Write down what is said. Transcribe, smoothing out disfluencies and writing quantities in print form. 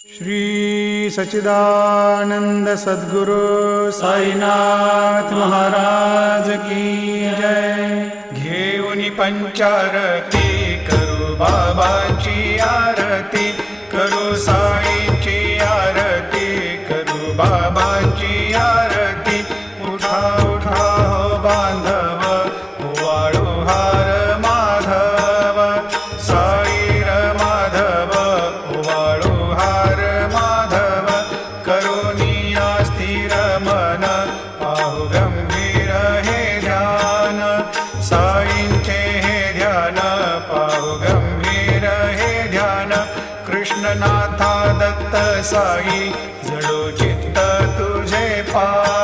श्री सच्चिदानंद सद्गुरु साईनाथ महाराज की जय। घेऊन पंचारती करू बाबांची आरती, करू साईंची आरती, करू बाबांची आरती। उठा उठा हो बांधव, वाळू हार माधव, साई र माधव, वाळू हार माधव। करुणिया स्थिर मन, पाहु गंभीर हे ध्यान, साईंचे हे ध्यान, पाहु गंभीर हे ध्यान। कृष्णनाथा दत्त साई, जडो चित्त तुझे पा